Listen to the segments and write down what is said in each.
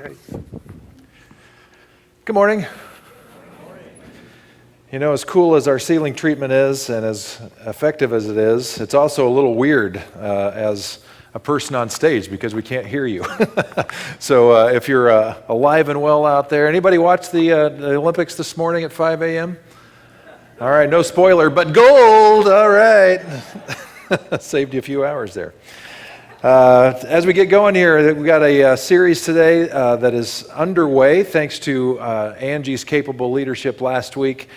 Okay. Good morning. You know, as cool as our ceiling treatment is and as effective as it is, it's also a little weird as a person on stage because we can't hear you. So if you're alive and well out there, anybody watch the Olympics this morning at 5 a.m.? All right, no spoiler, but gold, all right. Saved you a few hours there. As we get going here, we've got a series today that is underway thanks to Angie's capable leadership last week,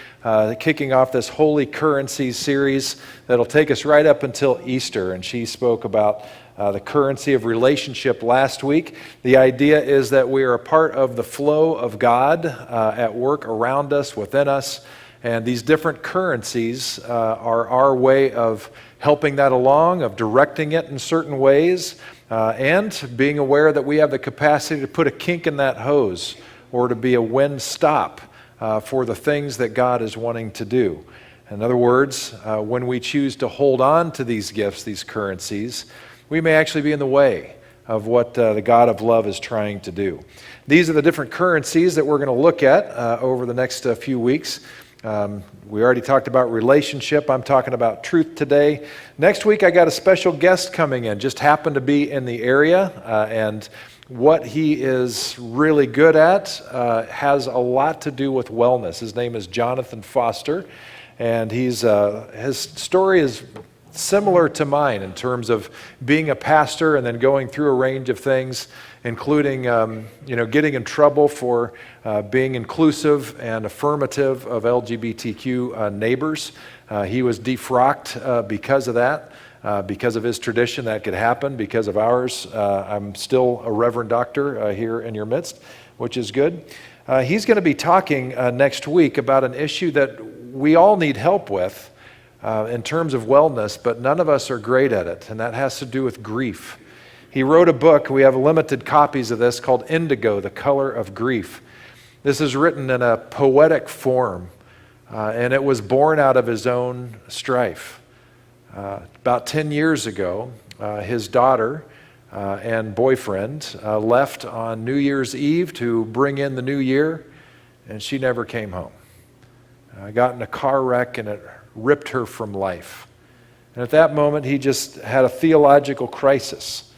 kicking off this Holy Currencies series that'll take us right up until Easter. And she spoke about the currency of relationship last week. The idea is that we are a part of the flow of God at work around us, within us. And these different currencies are our way of helping that along, of directing it in certain ways, and being aware that we have the capacity to put a kink in that hose or to be a when stop for the things that God is wanting to do. In other words, when we choose to hold on to these gifts, these currencies, we may actually be in the way of what the God of love is trying to do. These are the different currencies that we're going to look at over the next few weeks. We already talked about relationship. I'm talking about truth today. Next week, I got a special guest coming in, just happened to be in the area, and what he is really good at has a lot to do with wellness. His name is Jonathan Foster, and his story is similar to mine in terms of being a pastor and then going through a range of things, including getting in trouble for being inclusive and affirmative of LGBTQ neighbors. He was defrocked because of that, because of his tradition. That could happen because of ours. I'm still a reverend doctor here in your midst, which is good. He's going to be talking next week about an issue that we all need help with in terms of wellness, but none of us are great at it, and that has to do with grief. He wrote a book, we have limited copies of this, called Indigo, The Color of Grief. This is written in a poetic form, and it was born out of his own strife. About 10 years ago, his daughter and boyfriend left on New Year's Eve to bring in the new year, and she never came home. Got in a car wreck, and it ripped her from life. And at that moment, he just had a theological crisis.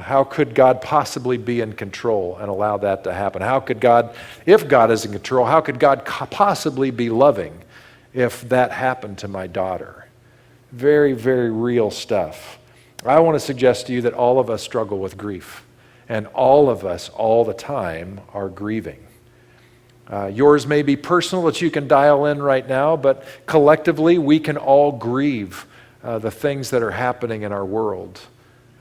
How could God possibly be in control and allow that to happen? How could God, if God is in control, how could God possibly be loving if that happened to my daughter? Very, very real stuff. I want to suggest to you that all of us struggle with grief, and all of us, all the time, are grieving. Yours may be personal that you can dial in right now, but collectively we can all grieve the things that are happening in our world.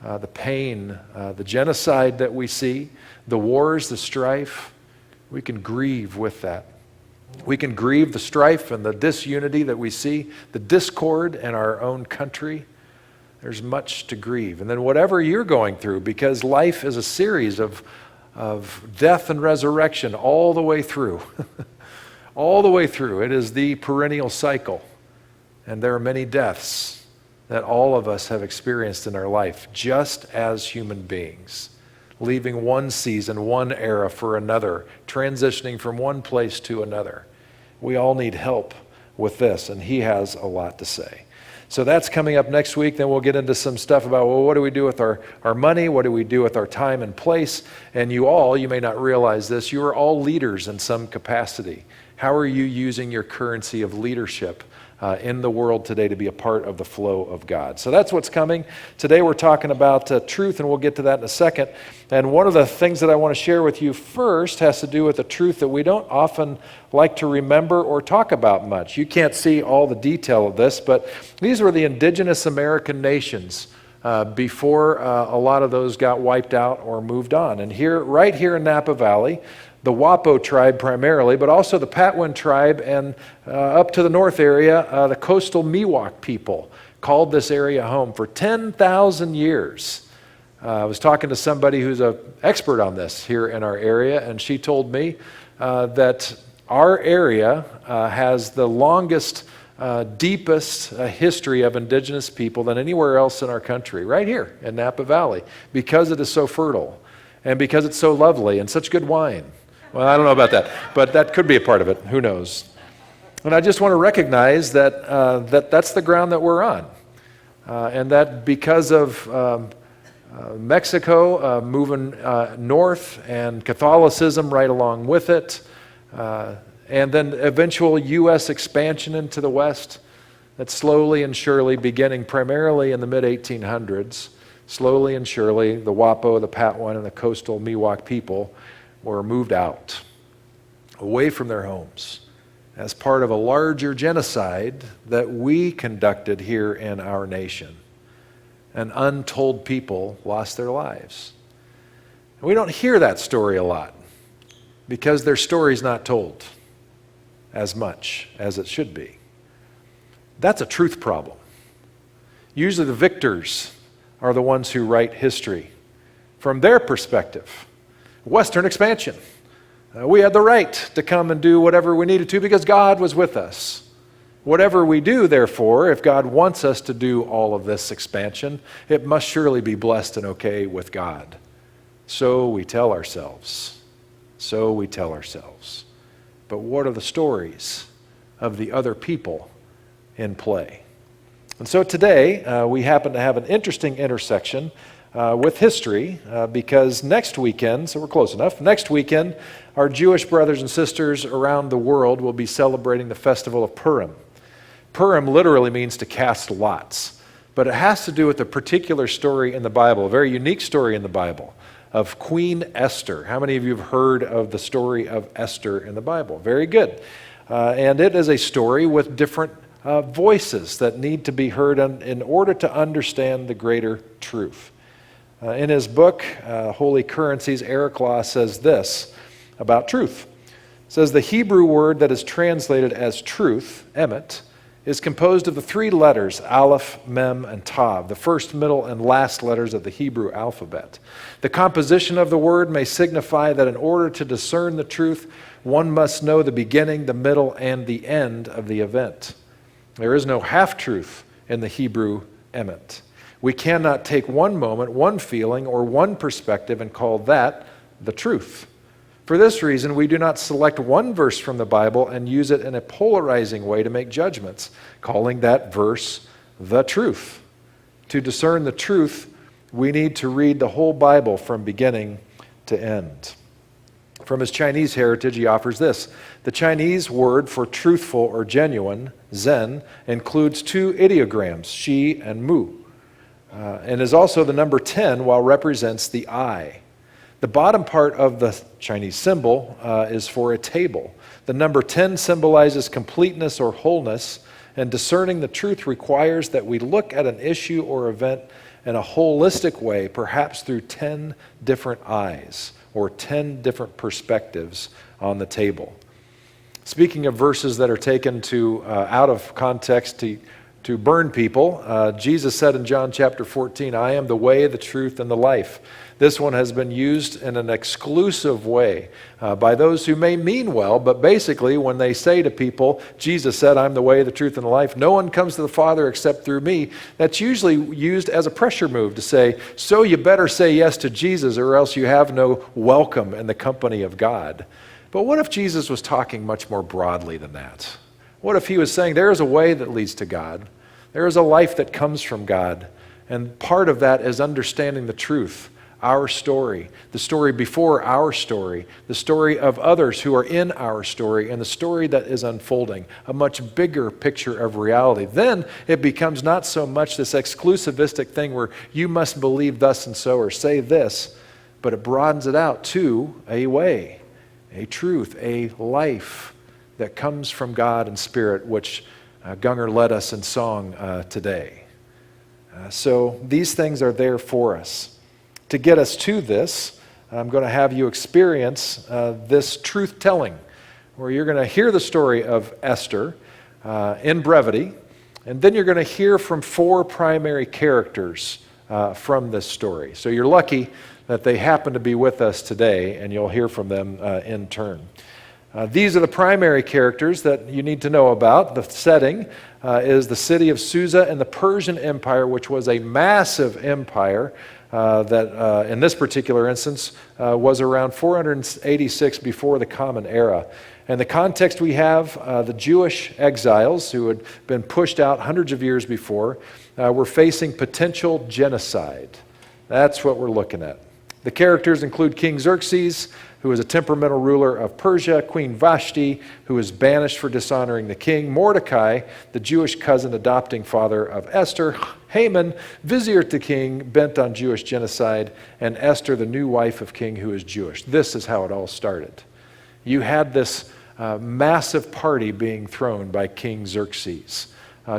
The pain, the genocide that we see, the wars, the strife, we can grieve with that. We can grieve the strife and the disunity that we see, the discord in our own country. There's much to grieve. And then whatever you're going through, because life is a series of death and resurrection all the way through. All the way through. It is the perennial cycle. And there are many deaths that all of us have experienced in our life, just as human beings, leaving one season, one era for another, transitioning from one place to another. We all need help with this, and he has a lot to say. So that's coming up next week. Then we'll get into some stuff about, well, what do we do with our money? What do we do with our time and place? And you may not realize this, you are all leaders in some capacity. How are you using your currency of leadership in the world today to be a part of the flow of God? So that's what's coming. Today we're talking about truth, and we'll get to that in a second. And one of the things that I want to share with you first has to do with a truth that we don't often like to remember or talk about much. You can't see all the detail of this, but these were the indigenous American nations before a lot of those got wiped out or moved on. And right here in Napa Valley, the Wapo tribe primarily, but also the Patwin tribe, and up to the north area, the coastal Miwok people called this area home for 10,000 years. I was talking to somebody who's an expert on this here in our area, and she told me that our area has the longest, deepest history of indigenous people than anywhere else in our country, right here in Napa Valley, because it is so fertile. and because it's so lovely and such good wine. Well, I don't know about that, but that could be a part of it. Who knows? And I just want to recognize that that's the ground that we're on, and that because of Mexico moving north and Catholicism right along with it, and then eventual U.S. expansion into the West, that slowly and surely, beginning primarily in the mid-1800s, slowly and surely, the Wapo, the Patwan, and the coastal Miwok people were moved out, away from their homes, as part of a larger genocide that we conducted here in our nation. And untold people lost their lives. And we don't hear that story a lot because their story's not told as much as it should be. That's a truth problem. Usually the victors are the ones who write history from their perspective. Western expansion. We had the right to come and do whatever we needed to because God was with us. Whatever we do, therefore, if God wants us to do all of this expansion, it must surely be blessed and okay with God. So we tell ourselves. So we tell ourselves. But what are the stories of the other people in play? And so today, we happen to have an interesting intersection with history because next weekend, so we're close enough, next weekend, our Jewish brothers and sisters around the world will be celebrating the festival of Purim. Purim literally means to cast lots, but it has to do with a particular story in the Bible, a very unique story in the Bible of Queen Esther. How many of you have heard of the story of Esther in the Bible? Very good. And it is a story with different voices that need to be heard in order to understand the greater truth. In his book, Holy Currencies, Eric Law says this about truth. It says, the Hebrew word that is translated as truth, emet, is composed of the three letters, aleph, mem, and tav, the first, middle, and last letters of the Hebrew alphabet. The composition of the word may signify that in order to discern the truth, one must know the beginning, the middle, and the end of the event. There is no half-truth in the Hebrew emet. We cannot take one moment, one feeling, or one perspective and call that the truth. For this reason, we do not select one verse from the Bible and use it in a polarizing way to make judgments, calling that verse the truth. To discern the truth, we need to read the whole Bible from beginning to end. From his Chinese heritage, he offers this. The Chinese word for truthful or genuine, zhen, includes two ideograms, shi and mu, and is also the number 10 while represents the eye. The bottom part of the Chinese symbol is for a table. The number 10 symbolizes completeness or wholeness, and discerning the truth requires that we look at an issue or event in a holistic way, perhaps through 10 different eyes or 10 different perspectives on the table. Speaking of verses that are taken out of context to burn people, Jesus said in John chapter 14, I am the way, the truth, and the life. This one has been used in an exclusive way by those who may mean well, but basically when they say to people, Jesus said, I'm the way, the truth, and the life, no one comes to the Father except through me, that's usually used as a pressure move to say, so you better say yes to Jesus or else you have no welcome in the company of God. But what if Jesus was talking much more broadly than that? What if he was saying there is a way that leads to God? There is a life that comes from God, and part of that is understanding the truth. Our story, the story before our story, the story of others who are in our story, and the story that is unfolding, a much bigger picture of reality. Then it becomes not so much this exclusivistic thing where you must believe thus and so or say this, but it broadens it out to a way, a truth, a life that comes from God and Spirit, which Gunger led us in song today. So these things are there for us. To get us to this, I'm going to have you experience this truth-telling, where you're going to hear the story of Esther in brevity, and then you're going to hear from four primary characters from this story. So you're lucky that they happen to be with us today, and you'll hear from them in turn. These are the primary characters that you need to know about. The setting is the city of Susa in the Persian Empire, which was a massive empire that in this particular instance was around 486 before the Common Era. And the context we have, the Jewish exiles who had been pushed out hundreds of years before were facing potential genocide. That's what we're looking at. The characters include King Xerxes, who was a temperamental ruler of Persia, Queen Vashti, who was banished for dishonoring the king, Mordecai, the Jewish cousin adopting father of Esther, Haman, vizier to king, bent on Jewish genocide, and Esther, the new wife of king who is Jewish. This is how it all started. You had this massive party being thrown by King Xerxes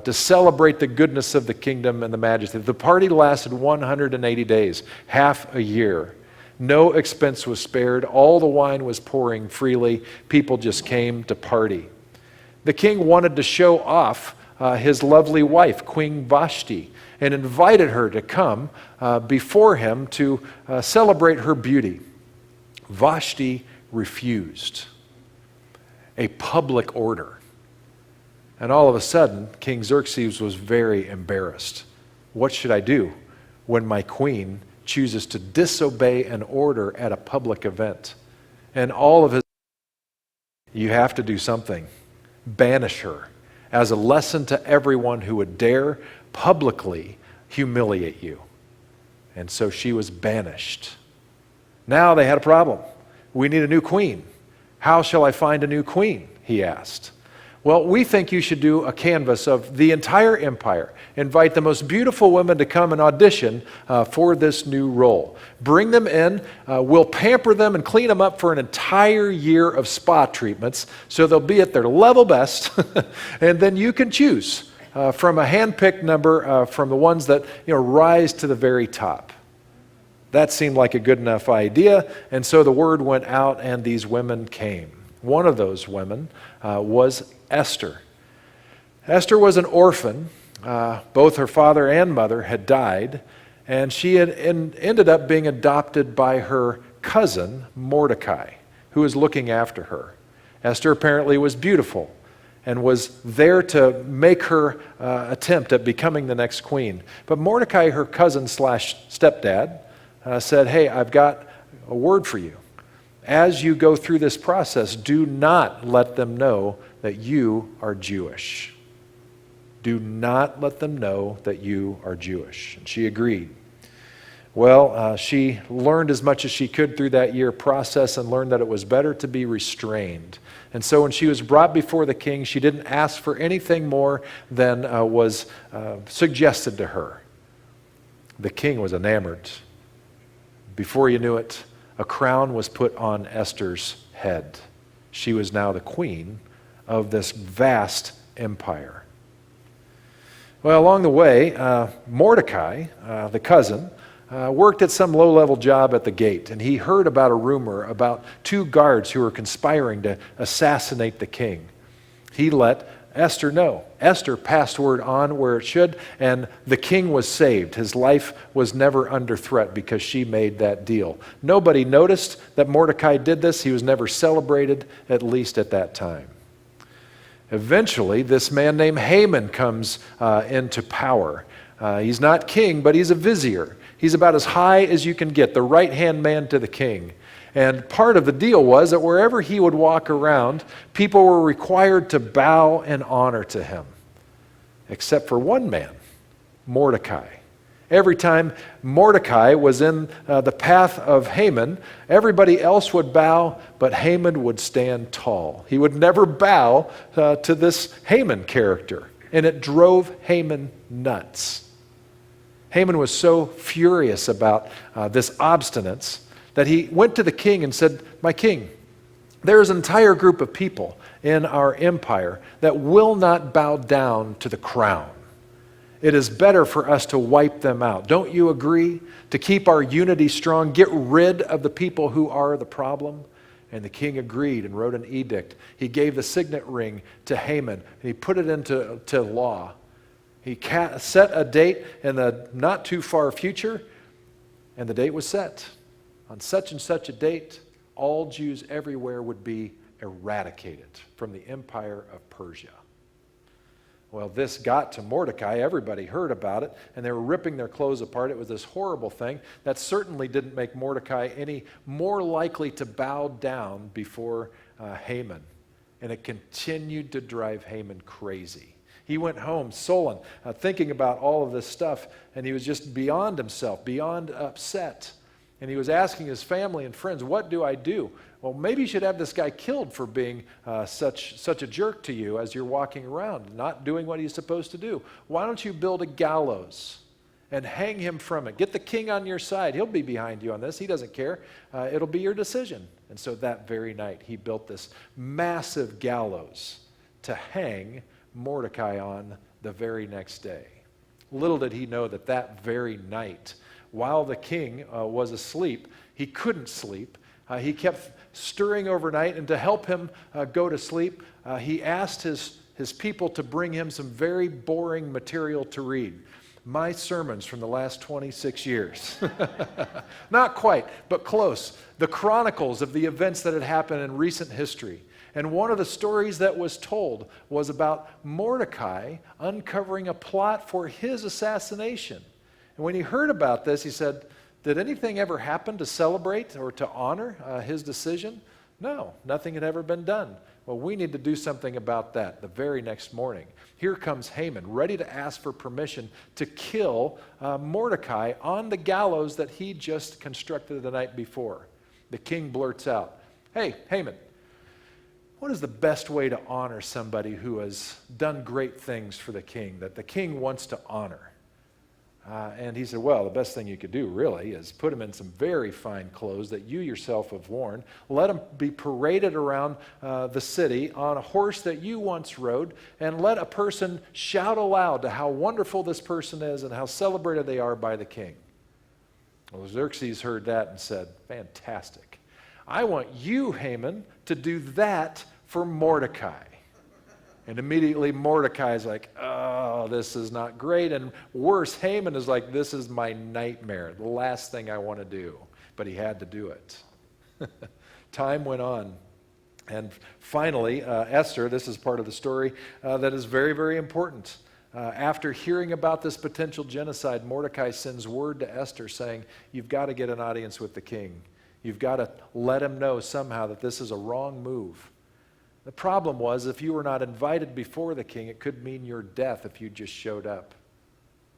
to celebrate the goodness of the kingdom and the majesty. The party lasted 180 days, half a year. No expense was spared. All the wine was pouring freely. People just came to party. The king wanted to show off his lovely wife, Queen Vashti, and invited her to come before him to celebrate her beauty. Vashti refused. A public order. And all of a sudden, King Xerxes was very embarrassed. What should I do when my queen chooses to disobey an order at a public event? And all of his, you have to do something. Banish her as a lesson to everyone who would dare publicly humiliate you. And so she was banished. Now they had a problem. We need a new queen. How shall I find a new queen? He asked. Well, we think you should do a canvas of the entire empire. Invite the most beautiful women to come and audition for this new role. Bring them in. We'll pamper them and clean them up for an entire year of spa treatments so they'll be at their level best. And then you can choose from a hand-picked number from the ones that rise to the very top. That seemed like a good enough idea, and so the word went out and these women came. One of those women was Esther. Esther was an orphan. Both her father and mother had died, and she had ended up being adopted by her cousin, Mordecai, who was looking after her. Esther apparently was beautiful and was there to make her attempt at becoming the next queen. But Mordecai, her cousin slash stepdad, said, hey, I've got a word for you. As you go through this process, do not let them know that you are Jewish. Do not let them know that you are Jewish. And she agreed. Well, she learned as much as she could through that year process and learned that it was better to be restrained. And so when she was brought before the king, she didn't ask for anything more than was suggested to her. The king was enamored. Before you knew it, a crown was put on Esther's head. She was now the queen of this vast empire. Well, along the way, Mordecai, the cousin, worked at some low-level job at the gate, and he heard about a rumor about two guards who were conspiring to assassinate the king. He let Esther know. Esther passed word on where it should, and the king was saved. His life was never under threat because she made that deal. Nobody noticed that Mordecai did this. He was never celebrated, at least at that time. Eventually, this man named Haman comes into power. He's not king, but he's a vizier. He's about as high as you can get, the right-hand man to the king. And part of the deal was that wherever he would walk around, people were required to bow and honor to him. Except for one man, Mordecai. Every time Mordecai was in the path of Haman, everybody else would bow, but Haman would stand tall. He would never bow to this Haman character, and it drove Haman nuts. Haman was so furious about this obstinance that he went to the king and said, my king, there is an entire group of people in our empire that will not bow down to the crown. It is better for us to wipe them out. Don't you agree? To keep our unity strong, get rid of the people who are the problem. And the king agreed and wrote an edict. He gave the signet ring to Haman, and he put it into law. He set a date in the not too far future, and the date was set. On such and such a date, all Jews everywhere would be eradicated from the empire of Persia. Well, this got to Mordecai. Everybody heard about it, and they were ripping their clothes apart. It was this horrible thing that certainly didn't make Mordecai any more likely to bow down before Haman. And it continued to drive Haman crazy. He went home sullen, thinking about all of this stuff, and he was just beyond himself, beyond upset. And he was asking his family and friends, what do I do? Well, maybe you should have this guy killed for being such a jerk to you as you're walking around, not doing what he's supposed to do. Why don't you build a gallows and hang him from it? Get the king on your side. He'll be behind you on this. He doesn't care. It'll be your decision. And so that very night, he built this massive gallows to hang Mordecai on the very next day. Little did he know that that very night, while the king was asleep, he couldn't sleep. He kept stirring overnight, and to help him go to sleep, he asked his people to bring him some very boring material to read. My sermons from the last 26 years. Not quite, but close. The chronicles of the events that had happened in recent history. And one of the stories that was told was about Mordecai uncovering a plot for his assassination. And when he heard about this, he said, did anything ever happen to celebrate or to honor his decision? No, nothing had ever been done. Well, we need to do something about that. The very next morning, here comes Haman, ready to ask for permission to kill Mordecai on the gallows that he just constructed the night before. The king blurts out, hey, Haman, what is the best way to honor somebody who has done great things for the king, that the king wants to honor? And he said, well, the best thing you could do, really, is put him in some very fine clothes that you yourself have worn. Let him be paraded around the city on a horse that you once rode, and let a person shout aloud to how wonderful this person is and how celebrated they are by the king. Well, Xerxes heard that and said, fantastic. I want you, Haman, to do that for Mordecai. And immediately Mordecai is like, oh, this is not great. And worse, Haman is like, this is my nightmare, the last thing I want to do. But he had to do it. Time went on. And finally, Esther, this is part of the story that is very, very important. After hearing about this potential genocide, Mordecai sends word to Esther saying, you've got to get an audience with the king. You've got to let him know somehow that this is a wrong move. The problem was, if you were not invited before the king, it could mean your death if you just showed up.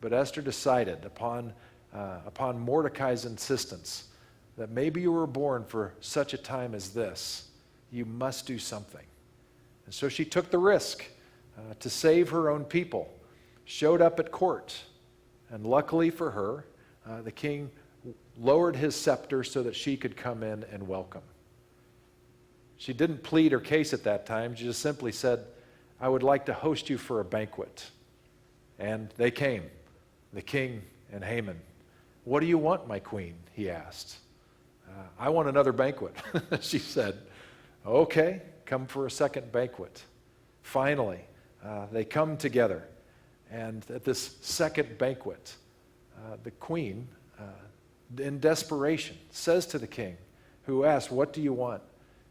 But Esther decided, upon Mordecai's insistence, that maybe you were born for such a time as this. You must do something. And so she took the risk to save her own people, showed up at court, and luckily for her, the king lowered his scepter so that she could come in and welcome. She didn't plead her case at that time. She just simply said, I would like to host you for a banquet. And they came, the king and Haman. What do you want, my queen? He asked. I want another banquet. She said, okay, come for a second banquet. Finally, they come together. And at this second banquet, the queen, in desperation, says to the king, who asks, what do you want?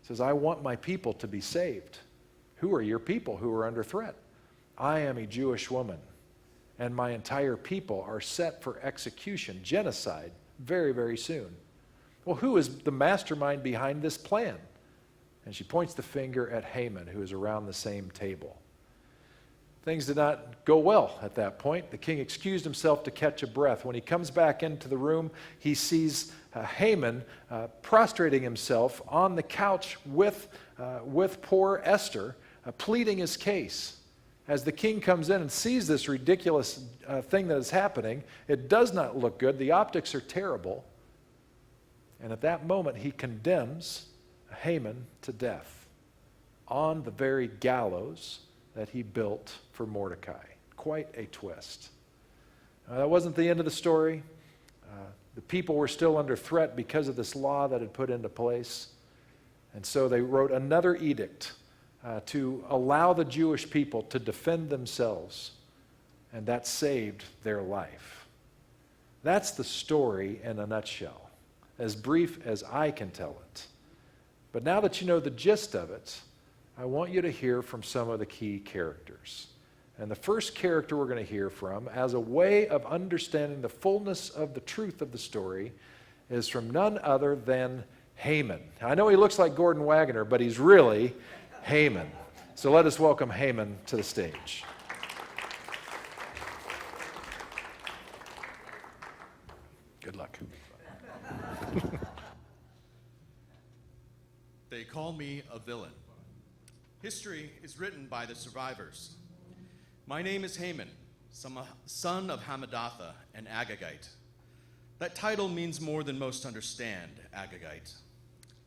Says, I want my people to be saved. Who are your people who are under threat? I am a Jewish woman, and my entire people are set for execution, genocide, very, very soon. Well, who is the mastermind behind this plan? And she points the finger at Haman, who is around the same table. Things did not go well at that point. The king excused himself to catch a breath. When he comes back into the room, he sees Haman prostrating himself on the couch with poor Esther, pleading his case. As the king comes in and sees this ridiculous thing that is happening, it does not look good. The optics are terrible. And at that moment, he condemns Haman to death on the very gallows that he built for Mordecai. Quite a twist. That wasn't the end of the story. The people were still under threat because of this law that had put into place. And so they wrote another edict to allow the Jewish people to defend themselves. And that saved their life. That's the story in a nutshell, as brief as I can tell it. But now that you know the gist of it, I want you to hear from some of the key characters. And the first character we're going to hear from, as a way of understanding the fullness of the truth of the story, is from none other than Haman. I know he looks like Gordon Wagner, but he's really Haman. So let us welcome Haman to the stage. Good luck. They call me a villain. History is written by the survivors. My name is Haman, son of Hammedatha and Agagite. That title means more than most understand, Agagite.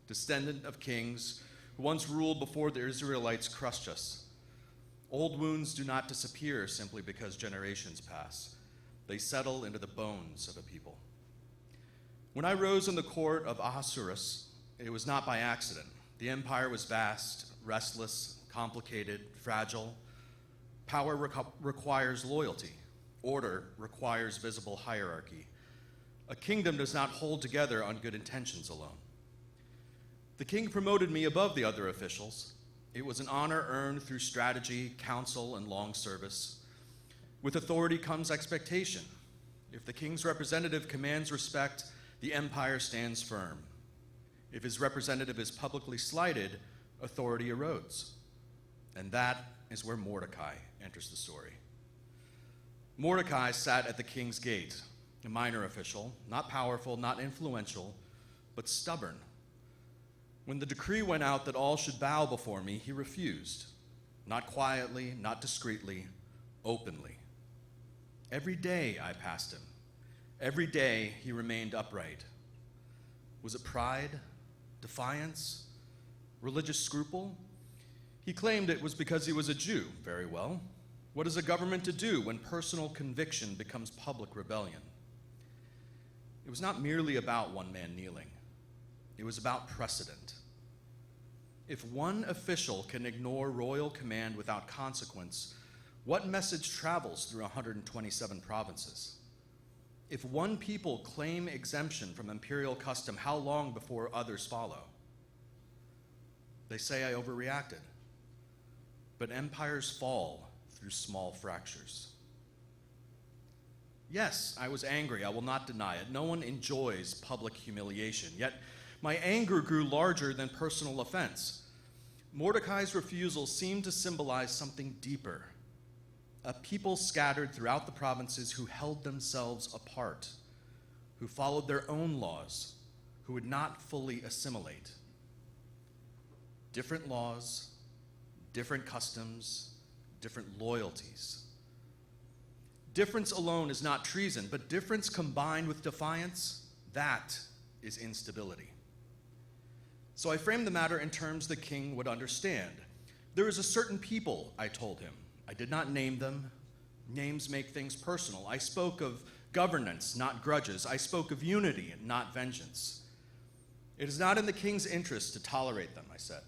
Descendant of kings who once ruled before the Israelites crushed us. Old wounds do not disappear simply because generations pass. They settle into the bones of a people. When I rose in the court of Ahasuerus, it was not by accident. The empire was vast, restless, complicated, fragile. Power requires loyalty. Order requires visible hierarchy. A kingdom does not hold together on good intentions alone. The king promoted me above the other officials. It was an honor earned through strategy, counsel, and long service. With authority comes expectation. If the king's representative commands respect, the empire stands firm. If his representative is publicly slighted, authority erodes. And that is where Mordecai enters the story. Mordecai sat at the king's gate, a minor official, not powerful, not influential, but stubborn. When the decree went out that all should bow before me, he refused, not quietly, not discreetly, openly. Every day I passed him. Every day he remained upright. Was it pride, defiance, religious scruple? He claimed it was because he was a Jew. Very well. What is a government to do when personal conviction becomes public rebellion? It was not merely about one man kneeling. It was about precedent. If one official can ignore royal command without consequence, what message travels through 127 provinces? If one people claim exemption from imperial custom, how long before others follow? They say I overreacted, but empires fall through small fractures. Yes, I was angry. I will not deny it. No one enjoys public humiliation. Yet my anger grew larger than personal offense. Mordecai's refusal seemed to symbolize something deeper. A people scattered throughout the provinces who held themselves apart, who followed their own laws, who would not fully assimilate. Different laws, different customs, different loyalties. Difference alone is not treason, but difference combined with defiance, that is instability. So I framed the matter in terms the king would understand. There is a certain people, I told him. I did not name them. Names make things personal. I spoke of governance, not grudges. I spoke of unity, not vengeance. It is not in the king's interest to tolerate them, I said.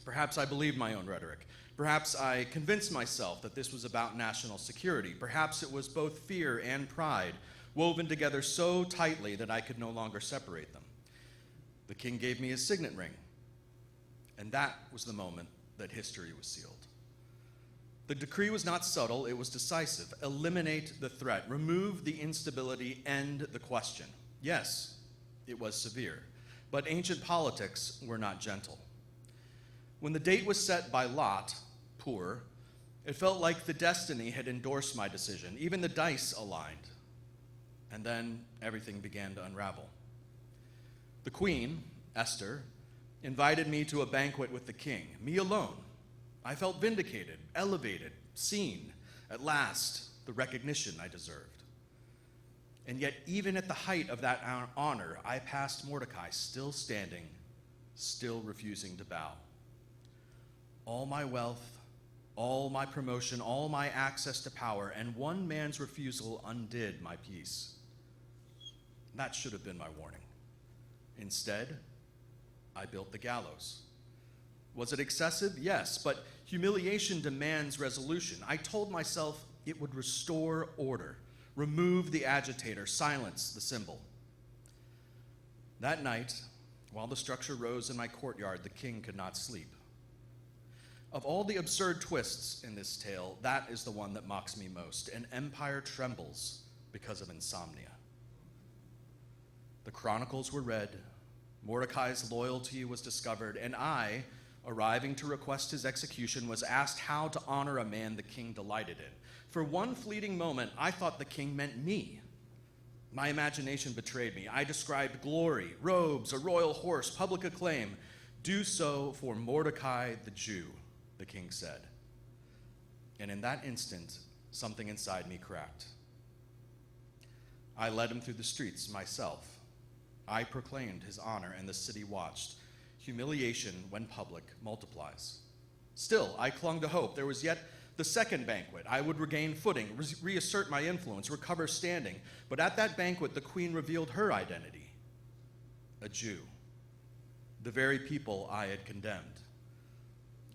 Perhaps I believed my own rhetoric. Perhaps I convinced myself that this was about national security. Perhaps it was both fear and pride, woven together so tightly that I could no longer separate them. The king gave me his signet ring, and that was the moment that history was sealed. The decree was not subtle, it was decisive. Eliminate the threat, remove the instability, end the question. Yes, it was severe, but ancient politics were not gentle. When the date was set by Lot, poor, it felt like the destiny had endorsed my decision. Even the dice aligned. And then everything began to unravel. The queen, Esther, invited me to a banquet with the king, me alone. I felt vindicated, elevated, seen. At last, the recognition I deserved. And yet, even at the height of that honor, I passed Mordecai, still standing, still refusing to bow. All my wealth, all my promotion, all my access to power, and one man's refusal undid my peace. That should have been my warning. Instead, I built the gallows. Was it excessive? Yes, but humiliation demands resolution. I told myself it would restore order, remove the agitator, silence the symbol. That night, While the structure rose in my courtyard, the king could not sleep. Of all the absurd twists in this tale, that is the one that mocks me most. An empire trembles because of insomnia. The chronicles were read, Mordecai's loyalty was discovered, and I, arriving to request his execution, was asked how to honor a man the king delighted in. For one fleeting moment, I thought the king meant me. My imagination betrayed me. I described glory, robes, a royal horse, public acclaim. Do so for Mordecai the Jew, the king said. And in that instant, something inside me cracked. I led him through the streets myself. I proclaimed his honor, and the city watched. Humiliation, when public, multiplies. Still, I clung to hope. There was yet the second banquet. I would regain footing, reassert my influence, recover standing. But at that banquet, the queen revealed her identity. A Jew. The very people I had condemned.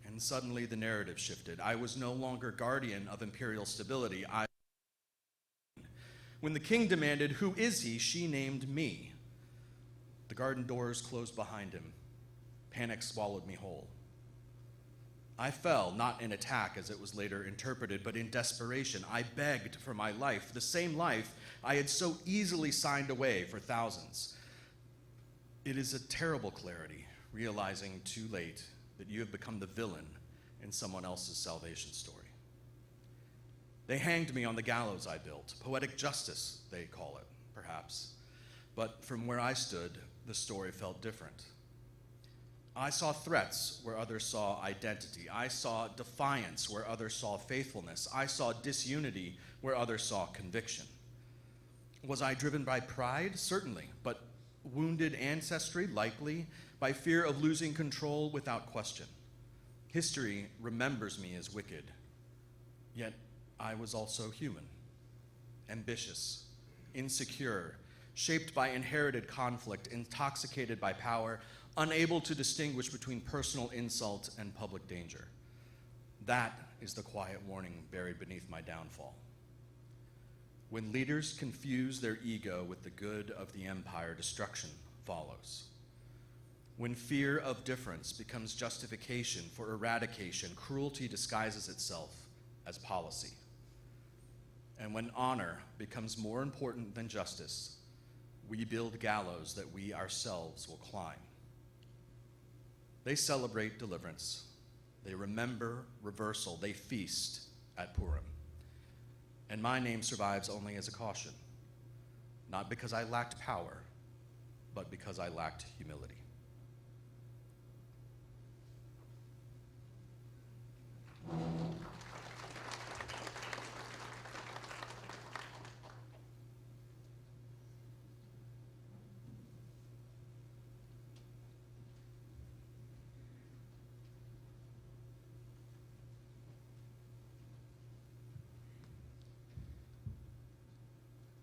And suddenly the narrative shifted. I was no longer guardian of imperial stability. When the king demanded, "Who is he?" she named me. The garden doors closed behind him. Panic swallowed me whole. I fell, not in attack as it was later interpreted, but in desperation. I begged for my life, the same life I had so easily signed away for thousands. It is a terrible clarity, realizing too late that you have become the villain in someone else's salvation story. They hanged me on the gallows I built. Poetic justice, they call it, perhaps. But from where I stood, the story felt different. I saw threats where others saw identity. I saw defiance where others saw faithfulness. I saw disunity where others saw conviction. Was I driven by pride? Certainly. But wounded ancestry? Likely. By fear of losing control? Without question. History remembers me as wicked. Yet I was also human. Ambitious. Insecure. Shaped by inherited conflict. Intoxicated by power. Unable to distinguish between personal insult and public danger. That is the quiet warning buried beneath my downfall. When leaders confuse their ego with the good of the empire, destruction follows. When fear of difference becomes justification for eradication, cruelty disguises itself as policy. And when honor becomes more important than justice, we build gallows that we ourselves will climb. They celebrate deliverance. They remember reversal. They feast at Purim. And my name survives only as a caution, not because I lacked power, but because I lacked humility.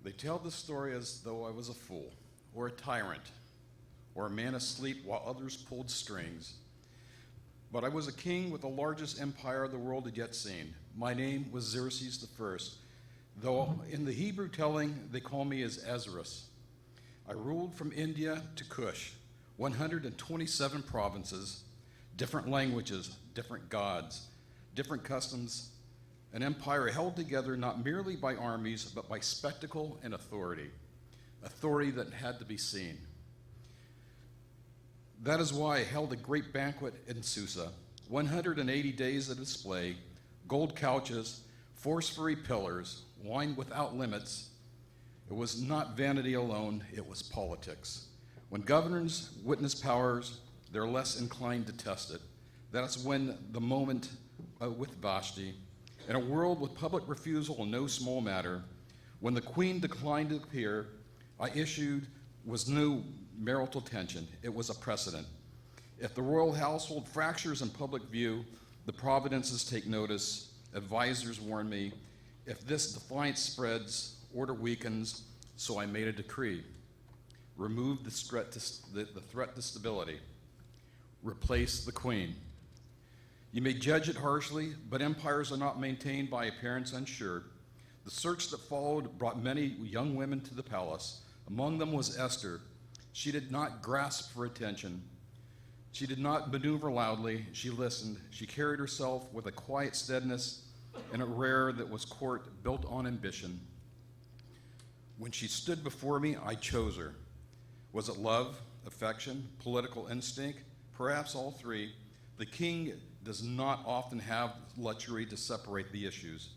They tell the story as though I was a fool, or a tyrant, or a man asleep while others pulled strings. But I was a king with the largest empire the world had yet seen. My name was Xerxes I, though in the Hebrew telling they call me as Ezra's. I ruled from India to Kush, 127 provinces, different languages, different gods, different customs, an empire held together not merely by armies, but by spectacle and authority that had to be seen. That is why I held a great banquet in Susa, 180 days of display, gold couches, phosphori pillars, wine without limits. It was not vanity alone, it was politics. When governors witness powers, they're less inclined to test it. That's when the moment with Vashti, in a world with public refusal no small matter, when the queen declined to appear, I issued was no marital tension. It was a precedent. If the royal household fractures in public view, the providences take notice. Advisors warn me. If this defiance spreads, order weakens. So I made a decree. Remove the threat to stability. Replace the queen. You may judge it harshly, but empires are not maintained by appearance unsure. The search that followed brought many young women to the palace. Among them was Esther, She did not grasp for attention. She did not maneuver loudly. She listened. She carried herself with a quiet steadiness and a rare that was court built on ambition. When she stood before me, I chose her. Was it love, affection, political instinct? Perhaps all three. The king does not often have luxury to separate the issues.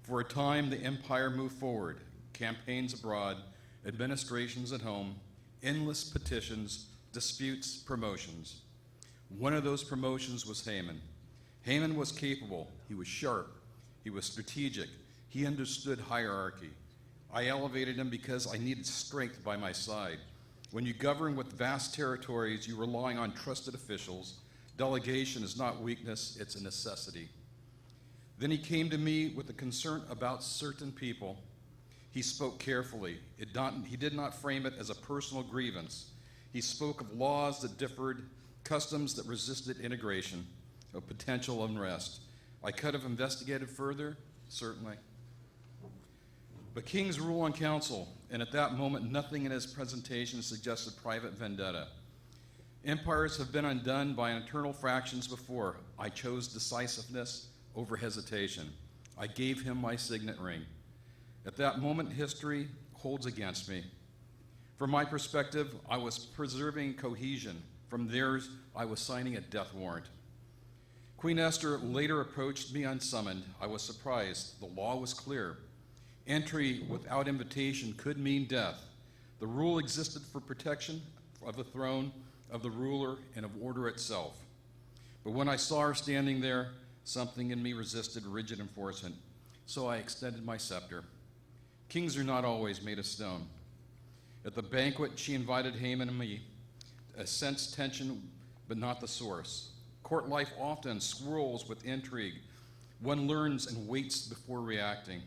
For a time, the empire moved forward. Campaigns abroad, administrations at home, endless petitions, disputes, promotions. One of those promotions was Haman. Haman was capable. He was sharp. He was strategic. He understood hierarchy. I elevated him because I needed strength by my side. When you govern with vast territories, you're relying on trusted officials. Delegation is not weakness, it's a necessity. Then he came to me with a concern about certain people. He spoke carefully. He did not frame it as a personal grievance. He spoke of laws that differed, customs that resisted integration, of potential unrest. I could have investigated further, certainly. But kings rule on council, and at that moment, nothing in his presentation suggested private vendetta. Empires have been undone by internal fractions before. I chose decisiveness over hesitation. I gave him my signet ring. At that moment, history holds against me. From my perspective, I was preserving cohesion. From theirs, I was signing a death warrant. Queen Esther later approached me unsummoned. I was surprised. The law was clear. Entry without invitation could mean death. The rule existed for protection of the throne, of the ruler, and of order itself. But when I saw her standing there, something in me resisted rigid enforcement, so I extended my scepter. Kings are not always made of stone. At the banquet, she invited Haman and me. A sensed tension, but not the source. Court life often swirls with intrigue. One learns and waits before reacting.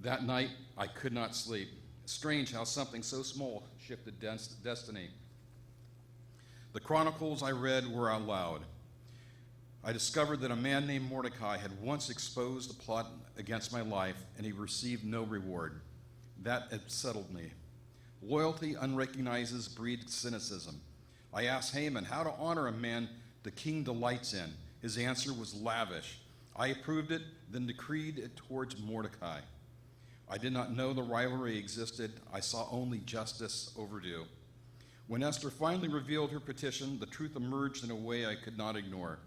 That night, I could not sleep. Strange how something so small shifted destiny. The chronicles I read were out loud. I discovered that a man named Mordecai had once exposed a plot against my life, and he received no reward. That unsettled me. Loyalty unrecognizes breeds cynicism. I asked Haman how to honor a man the king delights in. His answer was lavish. I approved it, then decreed it towards Mordecai. I did not know the rivalry existed. I saw only justice overdue. When Esther finally revealed her petition, the truth emerged in a way I could not ignore.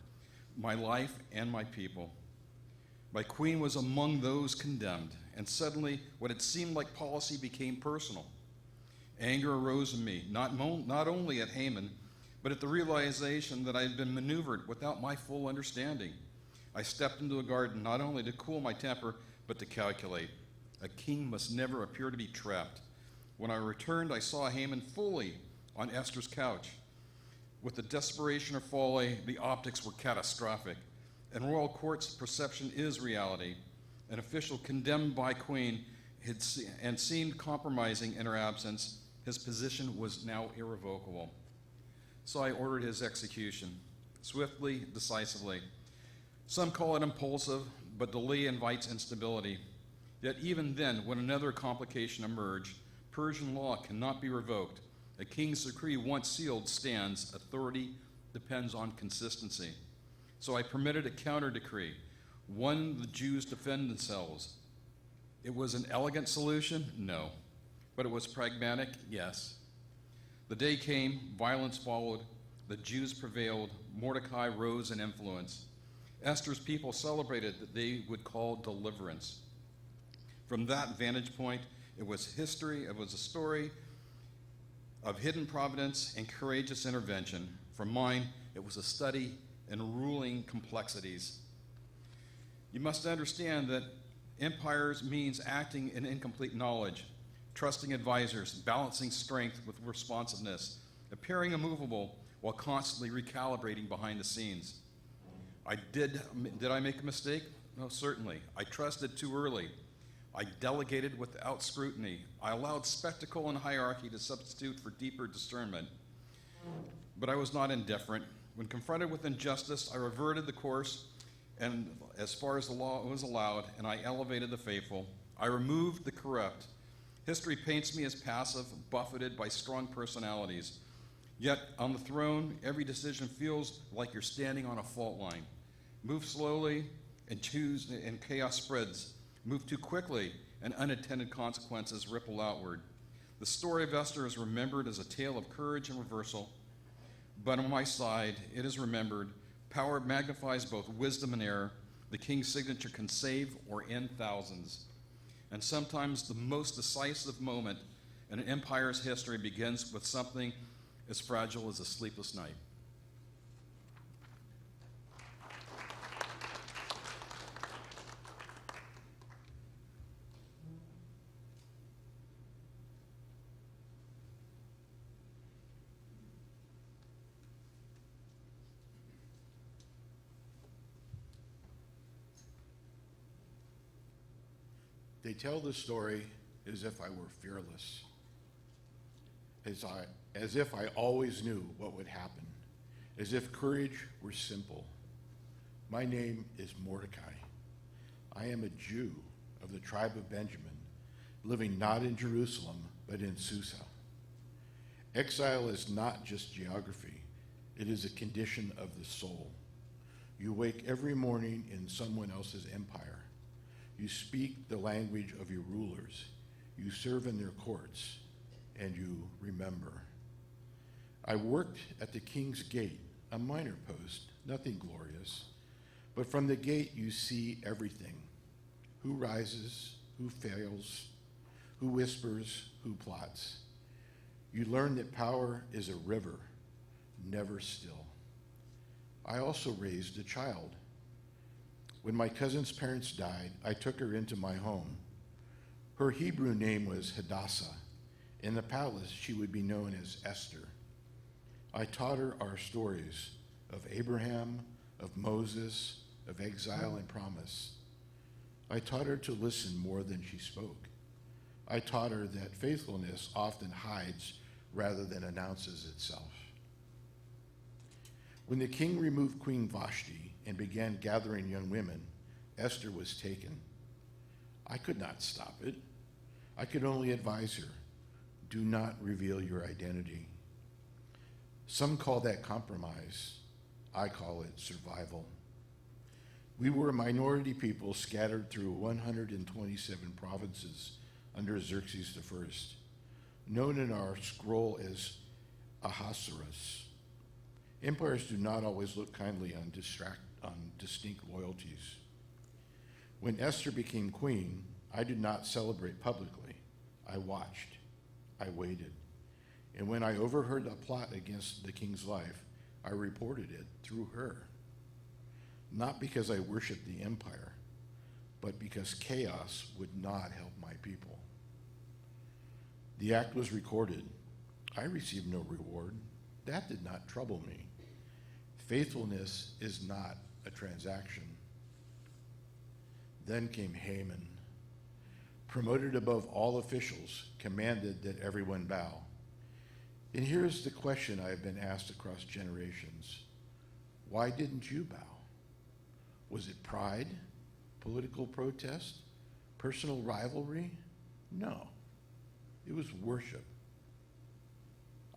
My life and my people. My queen was among those condemned, and suddenly what had seemed like policy became personal. Anger arose in me, not only at Haman, but at the realization that I had been maneuvered without my full understanding. I stepped into a garden not only to cool my temper, but to calculate. A king must never appear to be trapped. When I returned, I saw Haman fully on Esther's couch. With the desperation of folly, the optics were catastrophic. In royal courts, perception is reality. An official condemned by queen and seemed compromising in her absence, his position was now irrevocable. So I ordered his execution, swiftly, decisively. Some call it impulsive, but delay invites instability. Yet even then, when another complication emerged, Persian law cannot be revoked. A king's decree once sealed stands. Authority depends on consistency. So I permitted a counter decree. One, the Jews defend themselves. It was an elegant solution? No. But it was pragmatic? Yes. The day came, violence followed, the Jews prevailed, Mordecai rose in influence. Esther's people celebrated that they would call deliverance. From that vantage point, it was history, it was a story of hidden providence and courageous intervention. From mine, it was a study in ruling complexities. You must understand that empires means acting in incomplete knowledge, trusting advisors, balancing strength with responsiveness, appearing immovable while constantly recalibrating behind the scenes. Did I make a mistake? No, certainly. I trusted too early. I delegated without scrutiny. I allowed spectacle and hierarchy to substitute for deeper discernment. But I was not indifferent. When confronted with injustice, I reverted the course and as far as the law was allowed, and I elevated the faithful. I removed the corrupt. History paints me as passive, buffeted by strong personalities. Yet on the throne, every decision feels like you're standing on a fault line. Move slowly and chaos spreads. Move too quickly and unintended consequences ripple outward. The story of Esther is remembered as a tale of courage and reversal. But on my side, it is remembered. Power magnifies both wisdom and error. The king's signature can save or end thousands. And sometimes the most decisive moment in an empire's history begins with something as fragile as a sleepless night. They tell the story as if I were fearless, as if I always knew what would happen, as if courage were simple. My name is Mordecai. I am a Jew of the tribe of Benjamin, living not in Jerusalem, but in Susa. Exile is not just geography. It is a condition of the soul. You wake every morning in someone else's empire. You speak the language of your rulers. You serve in their courts, and you remember. I worked at the king's gate, a minor post, nothing glorious. But from the gate you see everything. Who rises, who fails, who whispers, who plots. You learn that power is a river, never still. I also raised a child. When my cousin's parents died, I took her into my home. Her Hebrew name was Hadassah. In the palace, she would be known as Esther. I taught her our stories of Abraham, of Moses, of exile and promise. I taught her to listen more than she spoke. I taught her that faithfulness often hides rather than announces itself. When the king removed Queen Vashti and began gathering young women, Esther was taken. I could not stop it. I could only advise her, do not reveal your identity. Some call that compromise. I call it survival. We were a minority people scattered through 127 provinces under Xerxes I, known in our scroll as Ahasuerus. Empires do not always look kindly on distinct loyalties. When Esther became queen, I did not celebrate publicly. I watched. I waited. And when I overheard a plot against the king's life, I reported it through her. Not because I worshiped the empire, but because chaos would not help my people. The act was recorded. I received no reward. That did not trouble me. Faithfulness is not a transaction. Then came Haman, promoted above all officials, commanded that everyone bow. And here is the question I have been asked across generations. Why didn't you bow? Was it pride, political protest, personal rivalry? No, it was worship.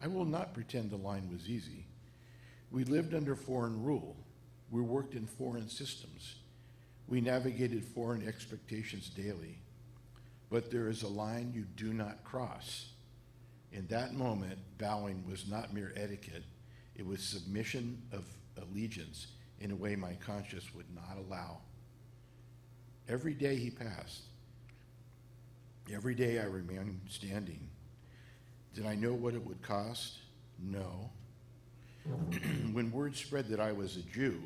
I will not pretend the line was easy. We lived under foreign rule. We worked in foreign systems. We navigated foreign expectations daily. But there is a line you do not cross. In that moment, bowing was not mere etiquette. It was submission of allegiance in a way my conscience would not allow. Every day he passed. Every day I remained standing. Did I know what it would cost? No. When word spread that I was a Jew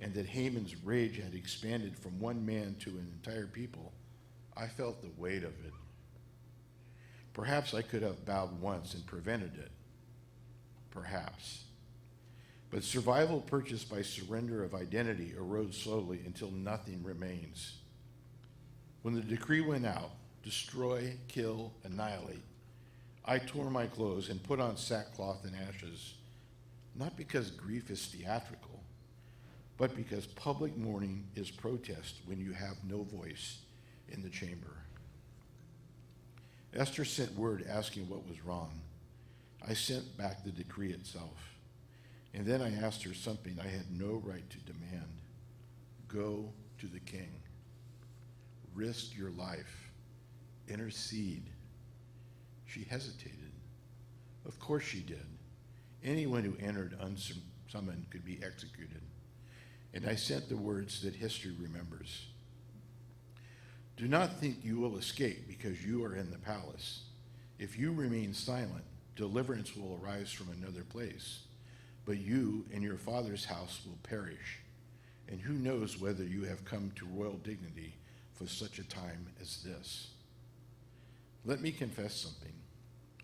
and that Haman's rage had expanded from one man to an entire people, I felt the weight of it. Perhaps I could have bowed once and prevented it. Perhaps. But survival purchased by surrender of identity erodes slowly until nothing remains. When the decree went out, destroy, kill, annihilate, I tore my clothes and put on sackcloth and ashes, not because grief is theatrical, but because public mourning is protest when you have no voice in the chamber. Esther sent word asking what was wrong. I sent back the decree itself. And then I asked her something I had no right to demand. Go to the king. Risk your life. Intercede. She hesitated. Of course she did. Anyone who entered unsummoned could be executed. And I sent the words that history remembers. Do not think you will escape because you are in the palace. If you remain silent, deliverance will arise from another place. But you and your father's house will perish. And who knows whether you have come to royal dignity for such a time as this. Let me confess something.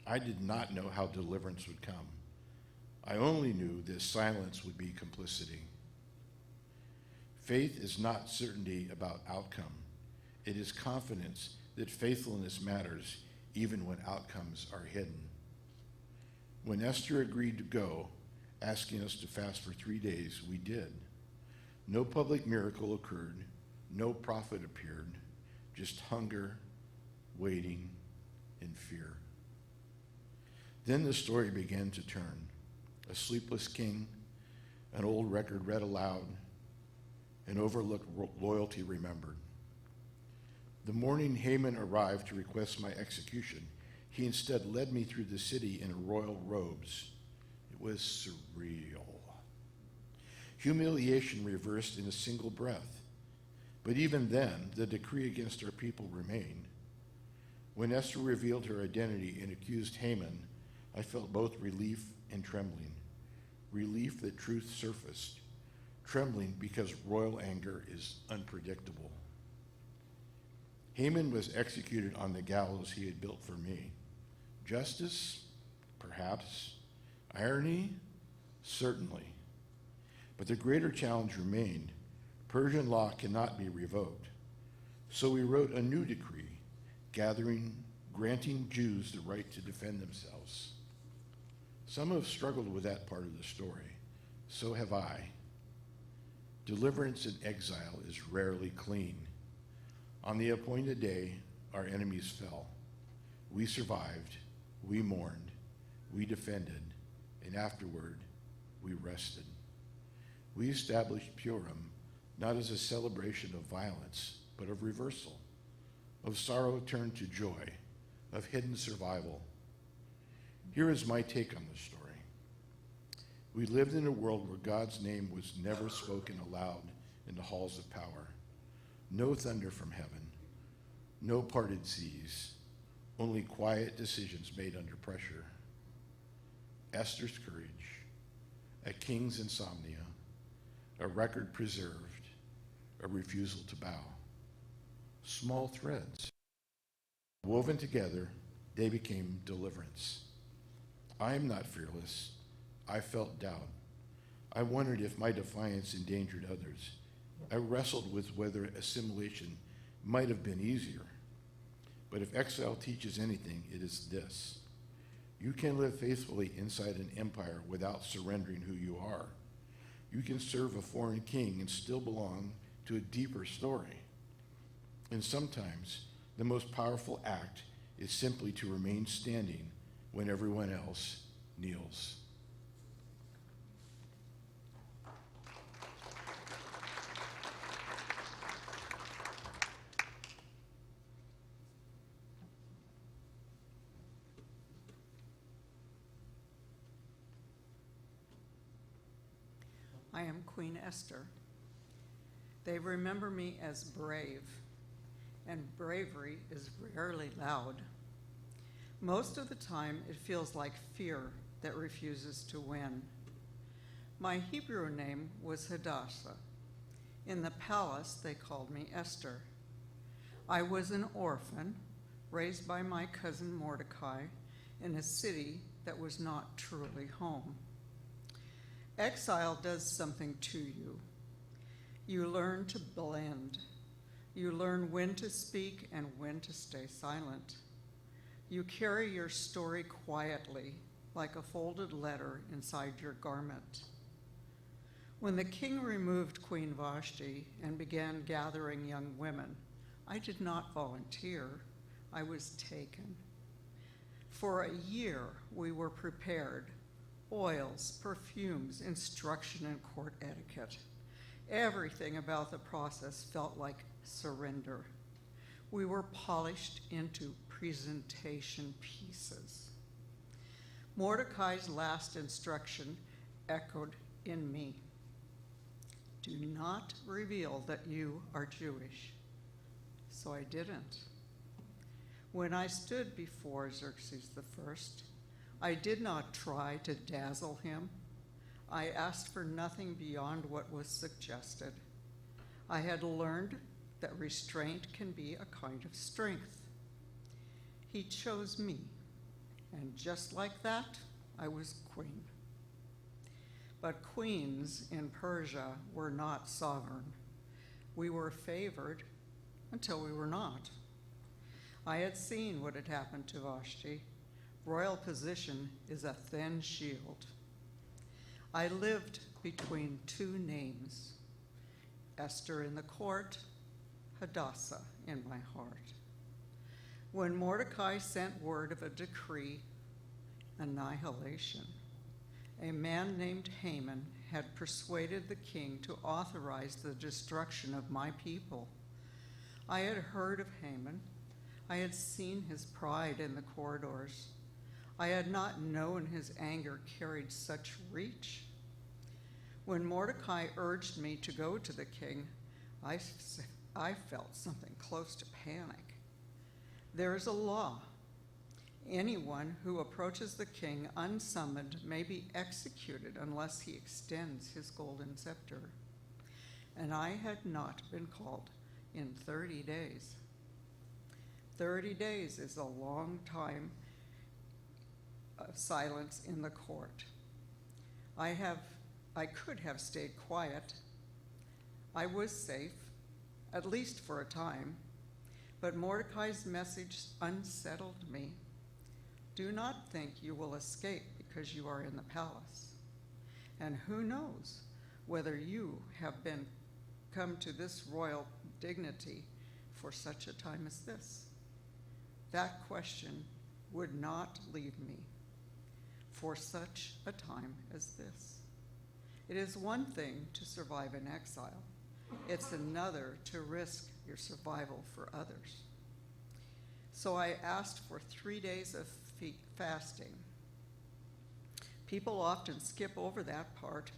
I did not know how deliverance would come. I only knew that silence would be complicity. Faith is not certainty about outcome. It is confidence that faithfulness matters even when outcomes are hidden. When Esther agreed to go, asking us to fast for 3 days, we did. No public miracle occurred. No prophet appeared. Just hunger, waiting, and fear. Then the story began to turn. A sleepless king, an old record read aloud, an overlooked loyalty remembered. The morning Haman arrived to request my execution, he instead led me through the city in royal robes. It was surreal. Humiliation reversed in a single breath. But even then, the decree against our people remained. When Esther revealed her identity and accused Haman, I felt both relief and trembling. Relief that truth surfaced. Trembling because royal anger is unpredictable. Haman was executed on the gallows he had built for me. Justice? Perhaps. Irony? Certainly. But the greater challenge remained. Persian law cannot be revoked. So we wrote a new decree, granting Jews the right to defend themselves. Some have struggled with that part of the story. So have I. Deliverance in exile is rarely clean. On the appointed day, our enemies fell. We survived, we mourned, we defended, and afterward, we rested. We established Purim not as a celebration of violence, but of reversal, of sorrow turned to joy, of hidden survival. Here is my take on the story. We lived in a world where God's name was never spoken aloud in the halls of power. No thunder from heaven, no parted seas, only quiet decisions made under pressure. Esther's courage, a king's insomnia, a record preserved, a refusal to bow. Small threads. Woven together, they became deliverance. I am not fearless. I felt doubt. I wondered if my defiance endangered others. I wrestled with whether assimilation might have been easier. But if exile teaches anything, it is this. You can live faithfully inside an empire without surrendering who you are. You can serve a foreign king and still belong to a deeper story. And sometimes the most powerful act is simply to remain standing when everyone else kneels. I am Queen Esther. They remember me as brave, and bravery is rarely loud. Most of the time, it feels like fear that refuses to win. My Hebrew name was Hadassah. In the palace, they called me Esther. I was an orphan, raised by my cousin Mordecai in a city that was not truly home. Exile does something to you. You learn to blend. You learn when to speak and when to stay silent. You carry your story quietly, like a folded letter inside your garment. When the king removed Queen Vashti and began gathering young women, I did not volunteer. I was taken. For a year we were prepared. Oils, perfumes, instruction in court etiquette. Everything about the process felt like surrender. We were polished into presentation pieces. Mordecai's last instruction echoed in me. Do not reveal that you are Jewish. So I didn't. When I stood before Xerxes I, I did not try to dazzle him. I asked for nothing beyond what was suggested. I had learned that restraint can be a kind of strength. He chose me, and just like that, I was queen. But queens in Persia were not sovereign. We were favored until we were not. I had seen what had happened to Vashti. Royal position is a thin shield. I lived between two names, Esther in the court, Hadassah in my heart. When Mordecai sent word of a decree, annihilation, a man named Haman had persuaded the king to authorize the destruction of my people. I had heard of Haman. I had seen his pride in the corridors. I had not known his anger carried such reach. When Mordecai urged me to go to the king, I felt something close to panic. There is a law. Anyone who approaches the king unsummoned may be executed unless he extends his golden scepter. And I had not been called in 30 days. 30 days is a long time of silence in the court. I could have stayed quiet. I was safe, at least for a time, but Mordecai's message unsettled me. Do not think you will escape because you are in the palace. And who knows whether you have come to this royal dignity for such a time as this? That question would not leave me for such a time as this. It is one thing to survive in exile. It's another to risk your survival for others. So I asked for 3 days of fasting. People often skip over that part.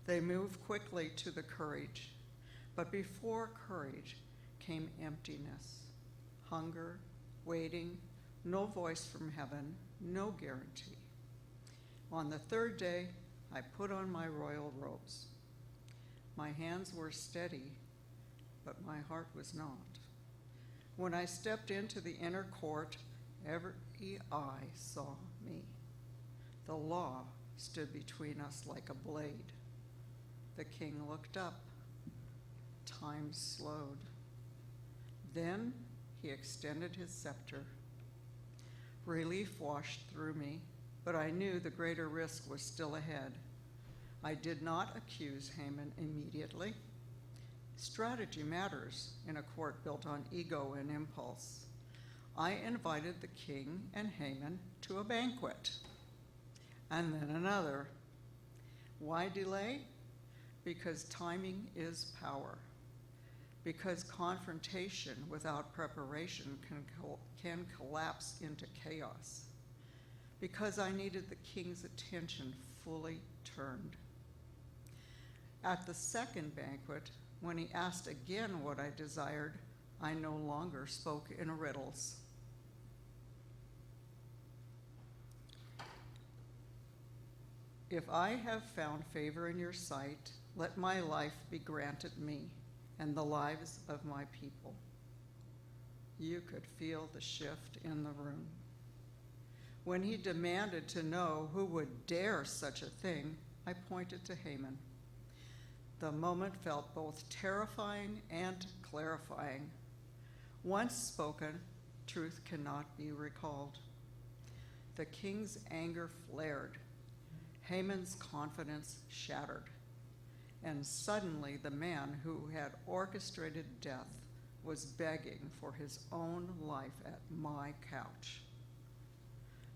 They move quickly to the courage. But before courage came emptiness, hunger, waiting, no voice from heaven, no guarantee. On the 3rd day, I put on my royal robes. My hands were steady, but my heart was not. When I stepped into the inner court, every eye saw me. The law stood between us like a blade. The king looked up. Time slowed. Then he extended his scepter. Relief washed through me, but I knew the greater risk was still ahead. I did not accuse Haman immediately. Strategy matters in a court built on ego and impulse. I invited the king and Haman to a banquet, and then another. Why delay? Because timing is power. Because confrontation without preparation can collapse into chaos. Because I needed the king's attention fully turned. At the second banquet, when he asked again what I desired, I no longer spoke in riddles. If I have found favor in your sight, let my life be granted me and the lives of my people. You could feel the shift in the room. When he demanded to know who would dare such a thing, I pointed to Haman. The moment felt both terrifying and clarifying. Once spoken, truth cannot be recalled. The king's anger flared. Haman's confidence shattered. And suddenly the man who had orchestrated death was begging for his own life at my couch.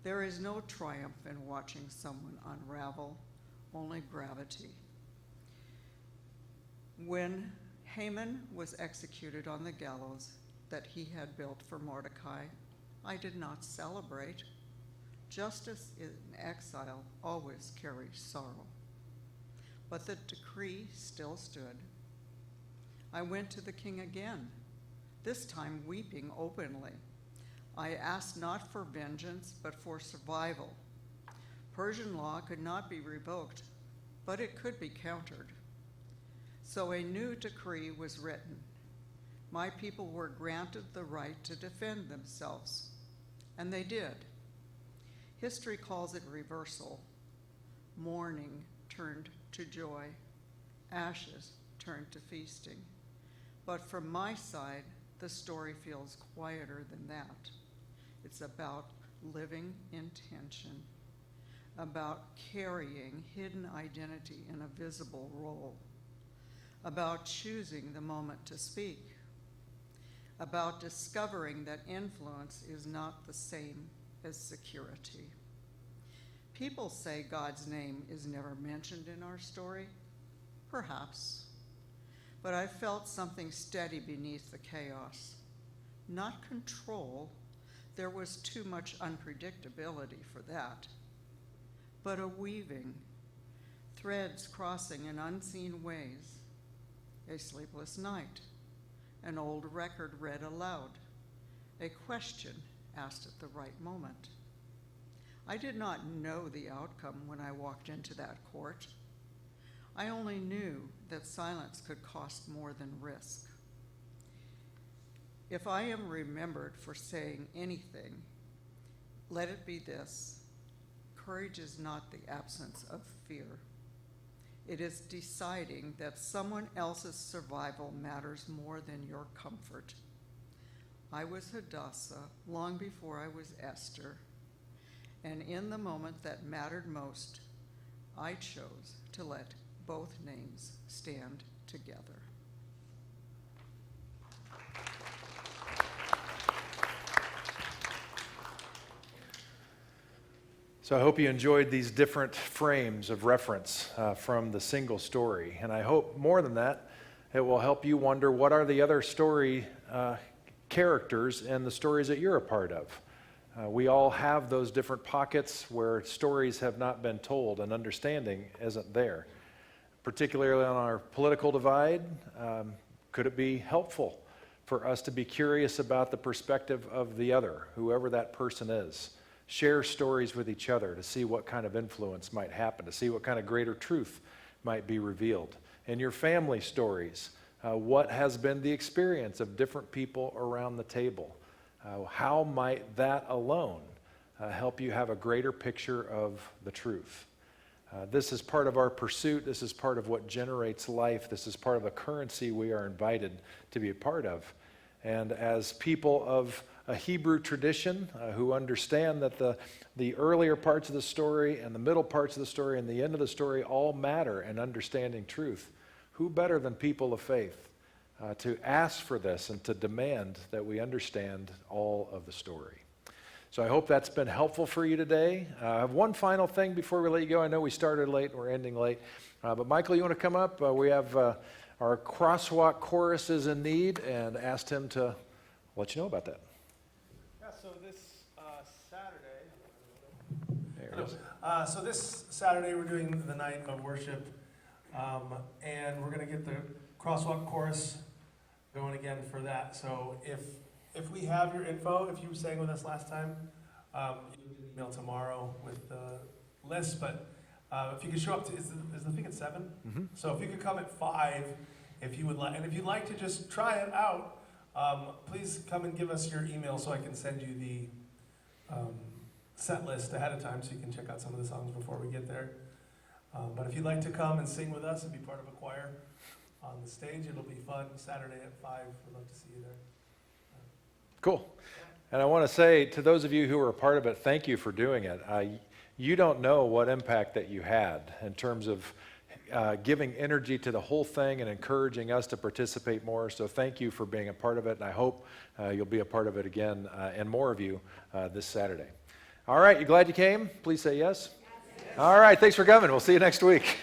There is no triumph in watching someone unravel, only gravity. When Haman was executed on the gallows that he had built for Mordecai, I did not celebrate. Justice in exile always carries sorrow. But the decree still stood. I went to the king again, this time weeping openly. I asked not for vengeance, but for survival. Persian law could not be revoked, but it could be countered. So a new decree was written. My people were granted the right to defend themselves, and they did. History calls it reversal. Mourning turned to joy, ashes turned to feasting. But from my side, the story feels quieter than that. It's about living intention, about carrying hidden identity in a visible role, about choosing the moment to speak, about discovering that influence is not the same as security. People say God's name is never mentioned in our story. Perhaps. But I felt something steady beneath the chaos. Not control. There was too much unpredictability for that. But a weaving, threads crossing in unseen ways. A sleepless night. An old record read aloud. A question asked at the right moment. I did not know the outcome when I walked into that court. I only knew that silence could cost more than risk. If I am remembered for saying anything, let it be this: courage is not the absence of fear. It is deciding that someone else's survival matters more than your comfort. I was Hadassah long before I was Esther, and in the moment that mattered most, I chose to let both names stand together. So I hope you enjoyed these different frames of reference from the single story. And I hope more than that, it will help you wonder what are the other story characters in the stories that you're a part of. We all have those different pockets where stories have not been told and understanding isn't there. Particularly on our political divide, could it be helpful for us to be curious about the perspective of the other, whoever that person is? Share stories with each other to see what kind of influence might happen, to see what kind of greater truth might be revealed. In your family stories, what has been the experience of different people around the table? How might that alone help you have a greater picture of the truth? This is part of our pursuit. This is part of what generates life. This is part of a currency we are invited to be a part of. And as people of a Hebrew tradition who understand that the earlier parts of the story and the middle parts of the story and the end of the story all matter in understanding truth, who better than people of faith to ask for this and to demand that we understand all of the story? So I hope that's been helpful for you today. I have one final thing before we let you go. I know we started late and we're ending late. But Michael, you want to come up? We have our crosswalk chorus is in need, and asked him to let you know about that. Yeah, so this Saturday, There it is. so this Saturday we're doing the night of worship, and we're going to get the crosswalk chorus going again for that. So if we have your info, if you sang with us last time, you can email tomorrow with the list. But if you could show up to, is the thing at 7? Mm-hmm. So if you could come at 5, if you would like, and if you'd like to just try it out, please come and give us your email so I can send you the set list ahead of time so you can check out some of the songs before we get there. But if you'd like to come and sing with us and be part of a choir on the stage, it'll be fun. Saturday at 5. We'd love to see you there. Cool. And I want to say to those of you who were a part of it, thank you for doing it. You don't know what impact that you had in terms of giving energy to the whole thing and encouraging us to participate more. So thank you for being a part of it, and I hope you'll be a part of it again, and more of you this Saturday. All right, you glad you came? Please say yes. All right, thanks for coming. We'll see you next week.